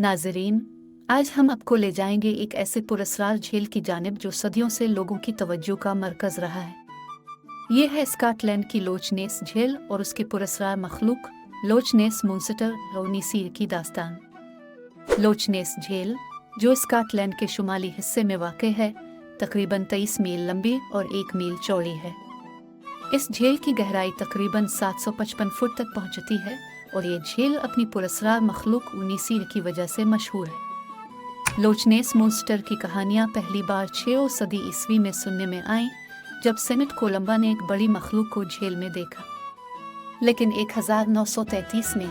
नाज़रीन, आज हम आपको ले जाएंगे एक ऐसे पुरस्कार झील की जानिब जो सदियों से लोगों की तवज्जो का मरकज रहा है। ये है स्कॉटलैंड की लोच नेस झील और उसके पुरस्कार मखलूक लोच नेस मुंस्टर रोनीसी की दास्तान। लोच नेस झील, जो स्कॉटलैंड के शुमाली हिस्से में वाक़ है, तकरीबन 23 मील लंबी और 1 मील चौड़ी है। इस झील की गहराई तकरीबन 755 फुट तक पहुंचती है और ये झील अपनी पुरस्कार मखलूक ऊनीसी की वजह से मशहूर है। लोच नेस मुंस्टर की कहानियाँ पहली बार 6वीं सदी ईस्वी में सुनने में आईं, जब सेनेट कोलंबा ने एक बड़ी मखलूक को झील में देखा। लेकिन 1933 में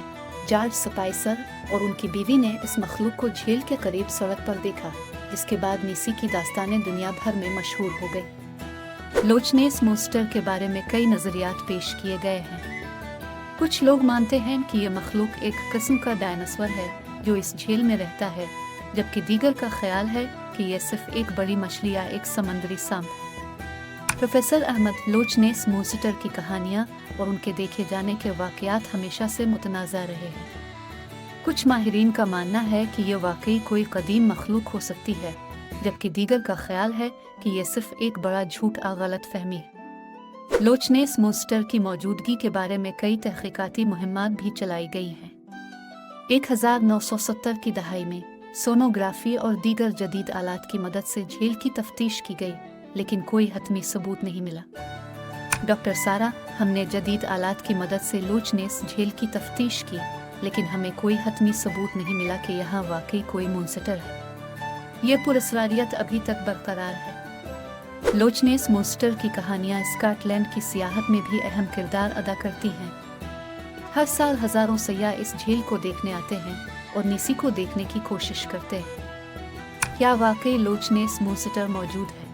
जॉर्ज स्पाइसर और उनकी बीवी ने इस मखलूक को झील के करीब सड़क पर देखा, जिसके बाद नीसी की दास्तानें दुनिया भर में मशहूर हो गई। लोच नेस मुंस्टर के बारे में कई नज़रियात पेश किए गए हैं। कुछ लोग मानते हैं कि यह मखलूक एक किस्म का डायनासोर है जो इस झील में रहता है, जबकि दीगर का ख्याल है कि यह सिर्फ एक बड़ी मछली या एक समंदरी सांप है। प्रोफेसर अहमद लोच नेस मुंस्टर की कहानियाँ और उनके देखे जाने के वाक़यात हमेशा से मुतनाज़ा रहे हैं। कुछ माहिरीन का मानना है कि यह वाकई कोई कदीम मखलूक हो सकती है, जबकि दीगर का ख्याल है कि यह सिर्फ एक बड़ा झूठ और गलत फहमी है। लोच नेस मुंस्टर की मौजूदगी के बारे में कई तहकीकाती मुहिम्मात भी चलाई गई हैं। 1970 की दहाई में सोनोग्राफी और दीगर जदीद आलात की मदद से झील की तफ्तीश की गई, लेकिन कोई हतमी सबूत नहीं मिला। डॉक्टर सारा, हमने जदीद आलात की मदद से लोच नेस झील की तफ्तीश की, लेकिन हमें कोई हतमी सबूत नहीं मिला कि यहाँ वाकई कोई मुंस्टर है। यह पुरस्कारियत अभी तक बरकरार है। लोच नेस मुंस्टर की कहानियाँ स्कॉटलैंड की सियाहत में भी अहम किरदार अदा करती हैं। हर साल हज़ारों सयाह इस झील को देखने आते हैं और नीसी को देखने की कोशिश करते हैं। क्या वाकई लोच नेस मुंस्टर मौजूद है?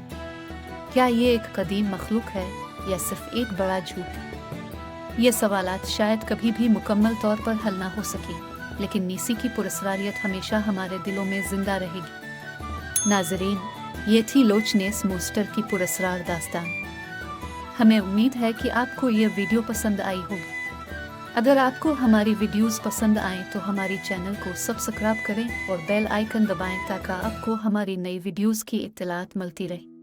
क्या ये एक कदीम मखलूक है या सिर्फ एक बड़ा झूठ? ये सवालात शायद कभी भी मुकम्मल तौर पर हल ना हो सके, लेकिन नीसी की पुरस्कारियत हमेशा हमारे दिलों में जिंदा रहेगी। नाजरीन, ये थी लोच नेस मुंस्टर की पुरस्कार दास्तान। हमें उम्मीद है कि आपको ये वीडियो पसंद आई होगी। अगर आपको हमारी वीडियोस पसंद आएं तो हमारी चैनल को सब्सक्राइब करें और बेल आइकन दबाएं ताकि आपको हमारी नई वीडियोस की इत्तलात मिलती रहे।